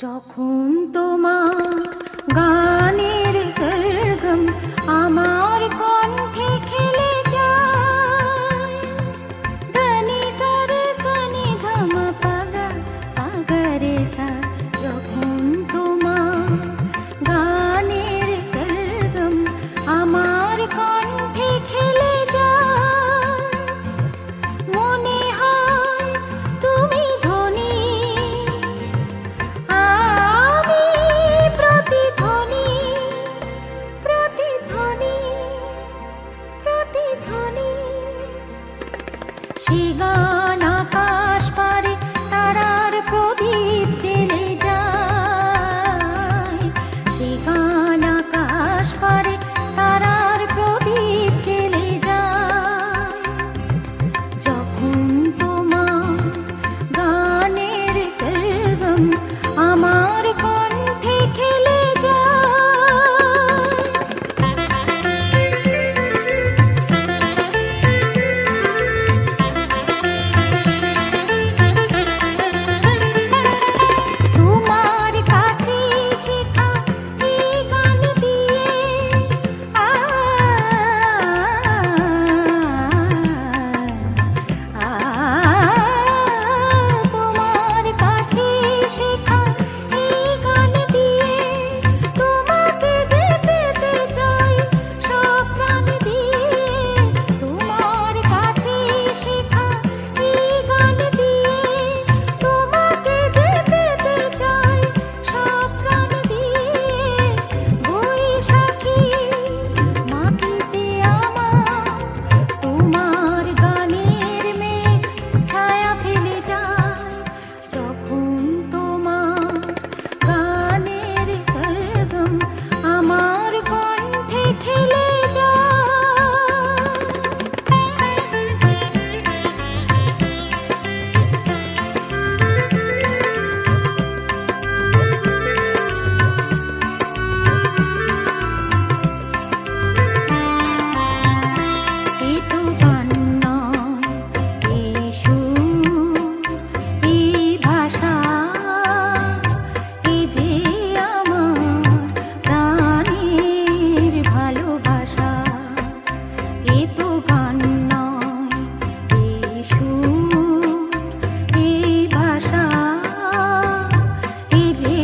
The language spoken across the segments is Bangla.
যখন তোমার গানের সরগম আমার কণ্ঠে খেলে যায়, ধনি সরে সনি ধম পাগা পাগরে সা। যখন তোমার গানের সরগম আমার কণ্ঠে খেলে যায়, মনে হয় তুমি ধনী, আমি প্রতিধ্বনি প্রতিধ্বনি প্রতিধ্বনি। সে গান আকাশ পারে তারার প্রদীপ জ্বেলে যায়, সে গান আকাশ পারে তারার প্রদীপ জ্বেলে যায়। যখন তোমার গানের সরগম আমার কণ্ঠে খেলে তোমার কাছে শেখা এই গান দিয়ে তোমার কাছে শেখা এই গান দিয়ে তোমাকে যে পেতে চাই সব প্রাণ দিয়ে। তোমার কাছে শেখা এই গান দিয়ে তোমাকে যে পেতে চাই সব প্রাণ দিয়ে। বৈশাখী মাটিতে আমার তোমার গানের মেঘ ছায়া ফেলে যায়। যখন তোমার গানের সরগম আমার কণ্ঠে খেলে এ তো গান নয়, এই সুর, এই ভাষা, এই যে আমার প্রাণের ভালোবাসা। এ তো গান নয়, এই সুর, এই ভাষা, এই যে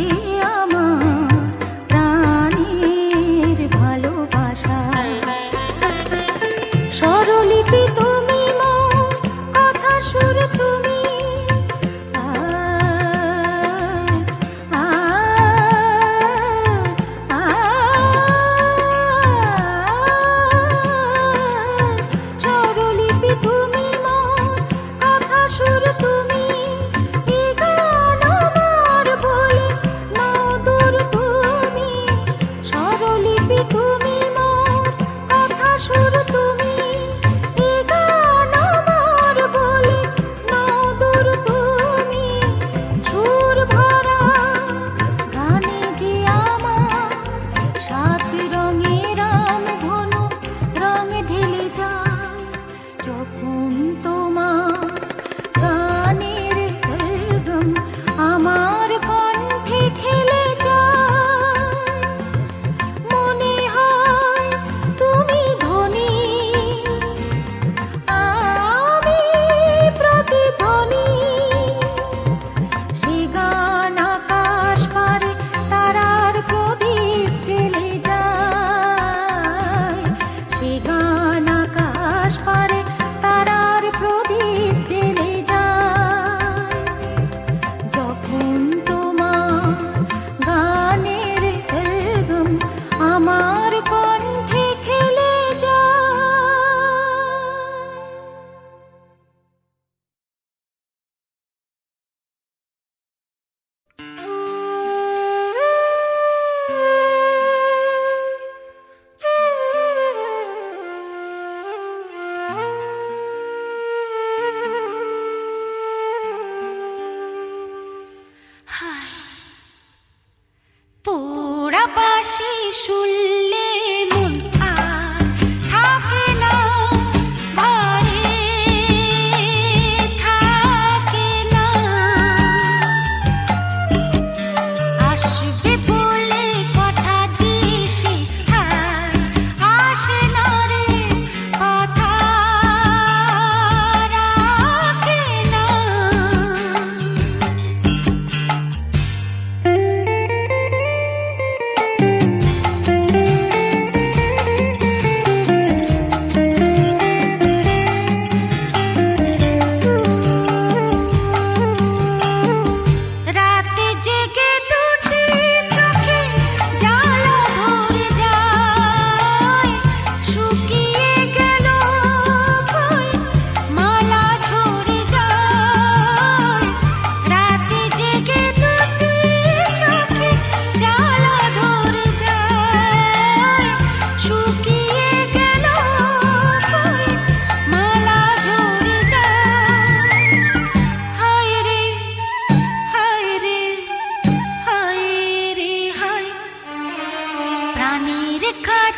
আমার প্রাণের ভালোবাসা। স্বরলিপি তুমি মোর কথা সুর তুমি, স্বরলিপি তুমি মোর কথা সুর তুমি। এ গান আমার বলে নাও দূর তুমি, স্বরলিপি তুমি মোর কথা সুর তুমি। এ গান আমার বলে নাও দূর তুমি। সুর ভরা গানে যে আমার সাত রঙে রাম ধনু রং ঢেলে যায়। যখন তোমার গানের সরগম আমার কণ্ঠে খেলে যায়, মনে হয় তুমি ধনী, আমি প্রতিধ্বনি। সে গান আকাশ পারে তারার প্রদীপ জ্বেলে যায়, সে গান আকাশ পারে তারার প্রদীপ জ্বেলে যায়। যখন তোমার গানের সরগম আমার কণ্ঠে খেলে যায়। পোড়া বাঁশি শুনলে মন আর থাকে না ঘরে, থাকে না।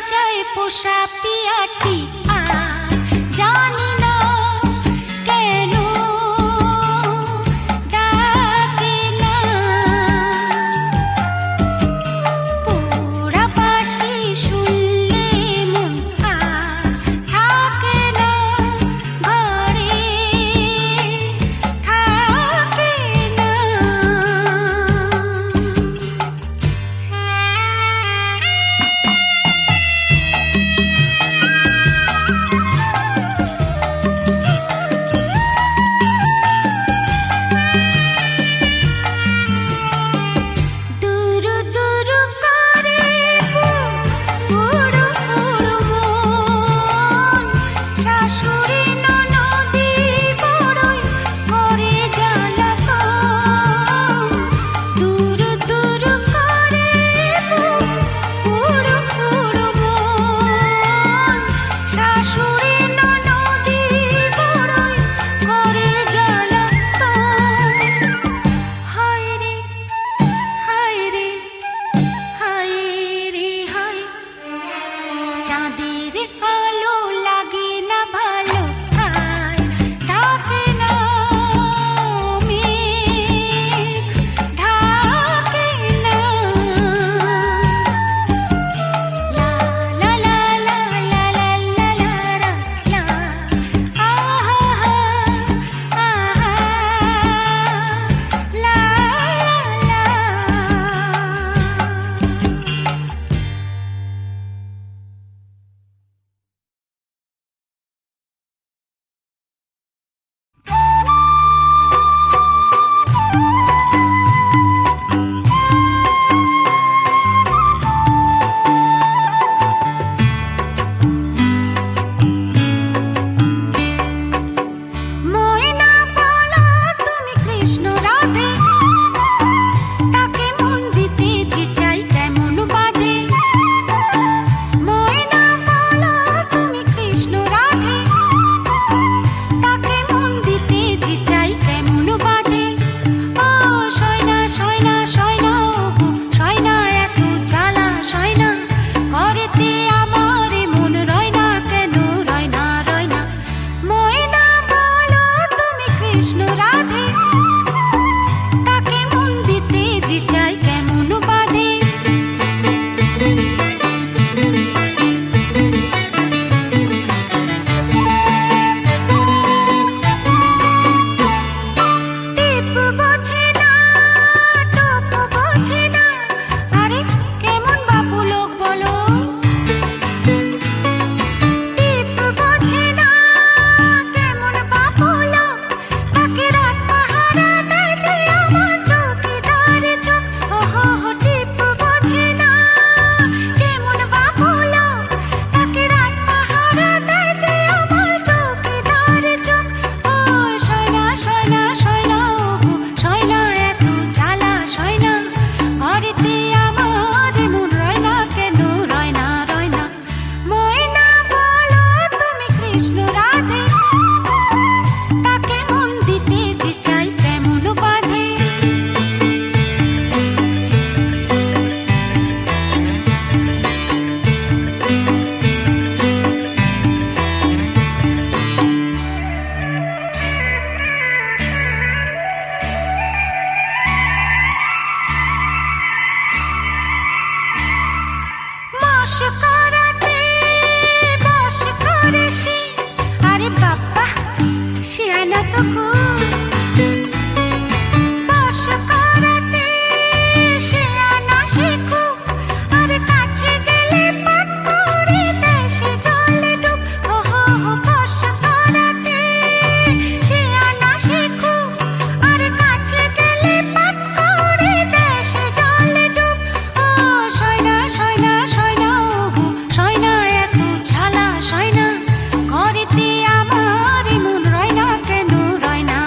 খাঁচায় পোষা পিয়াটি আর জানি না কেন ডাকে না। পোড়া বাঁশি শুনলে মন আর থাকে না ঘরে, থাকে না। দুরু দুরু করে পুরো পুরো মন, শাশুড়ি ননদি বড়ই করে জ্বালাতন। দুরু দুরু করে পুরো পুরো মন, শাশুড়ি ননদি বড়ই করে জ্বালাতন। হায় রে হায় রে হায় রে হায়, চাঁদের আলো লাগে না ভালো আর ডাকে না মেঘ, ঢাকে না। লা লা লা লা লা লা লা লা লা, আহা আহা লা লা লা। ময়না বলো তুমি কৃষ্ণ রাধে, তাকে মন দিতে যে চাই তেমন বাঁধে। ময়না বলো তুমি কৃষ্ণ রাধে, তাকে মন দিতে যে চাই তেমন বাঁধে। ও সয়না সয়না সয়না ওগো সয়না, এত জ্বালা সয়না করেতে আমার মন রয় না কেন, রয় না রয় না। ময়না বলো তুমি কৃষ্ণ রাধে, তাকে মন দিতে যে চাই কেমন বাঁধে। টিপ বোঝে না, টোপ বোঝে না, আরে কেমন বাবু লোক বলো। টিপ বোঝে না, কেমন বাবু লোক, তাকে রাত পাহারা দেয় যে আমার চৌকিদার চোখ। ও হো হো, টিপ বোঝে না, কেমন বাবু লোক, তাকে রাত পাহারা দেয় যে আমার চৌকিদার চোখ। ও সয়না সয়না সয়না ওগো সয়না, এত জ্বালা সয়না করেতে আমার মন রয় না কেন, রয় না রয় না। ময়না বলো তুমি কৃষ্ণ রাধে, তাকে মন দিতে যে চাই তেমন বাঁধে। বস করাতে বস করে সে, আরে বাবা শিয়ানা তো খুব। বস করাতে শিয়ানা সে খুব, আরে কাছে গেলে পাত করে দেশে জলে ডুব। ও হো হো, বস করাতে শিয়ানা সে খুব, আরে কাছে গেলে পাত করে দেশে জলে ডুব। ও সয়না সয়না সয়না ওগো সয়না, এত ঝালা সয়না করেতে আমার মন রয় না কেন, রয় না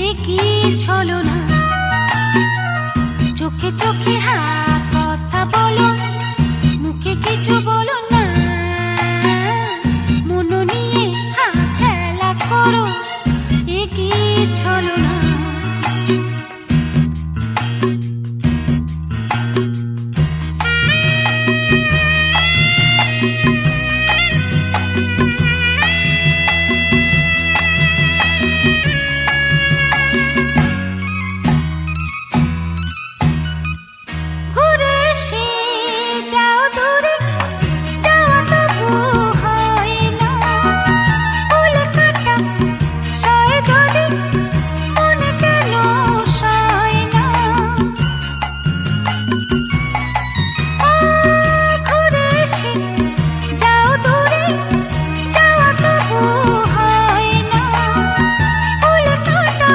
এ কি ছলনা, চোখে চোখে হা কথা বলো, মুখে কিছু বলো না, মন নিয়ে হা খেলা করো, এ কি ছলনা। ঘুরে এসে যাও দূরে, যাওয়া তবু হয় না, ফুল কাটা সয় যদি মনে কেন সয় না। ঘুরে এসে যাও দূরে, যাওয়া তবু হয় না, ফুল কাটা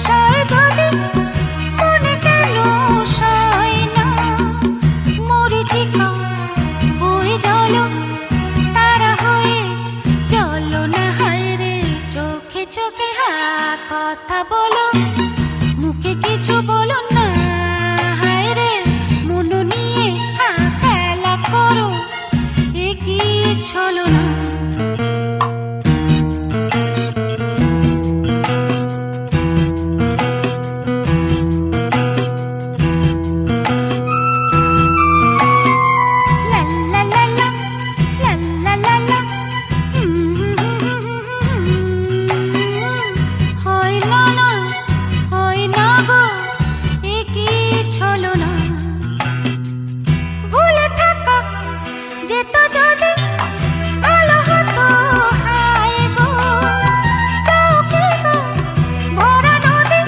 সয় যদি মনে কেন সয় না। মরীচিকা হয়ে জলো, তারা হয়ে চলো না, হায় রে চোখে চোখে হা কথা বলো, মুখে কিছু বলো না, হায় রে মন নিয়ে হা খেলা করো, এ কি ছলনা। লা লা লা লা, লা লা লা লা, হয় না না, হয় না গো, এ কি ছলনা। ভুলে থাকা যেত যদি ভালো হতো, হায় গো চোখে গো ভরা নদী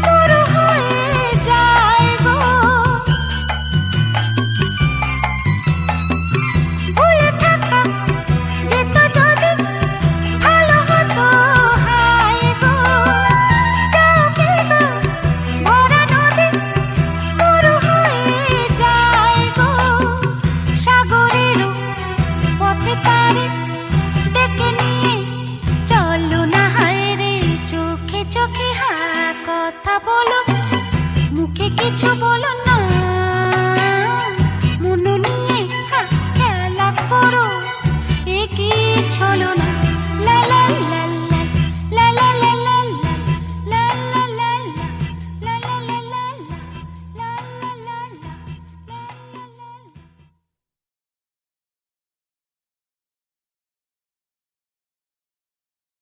পুরো হয়ে যায় গো। ভুলে থাকা যেত যদি ভালো হতো, হায় গো চোখে গো ভরা নদী পুরো হয়ে যায় গো। সাগরেরও পথে তারে ডেকে নিয়ে চলো না, হায় রে চোখে চোখে হা কথা বলো, মুখে কিছু বলো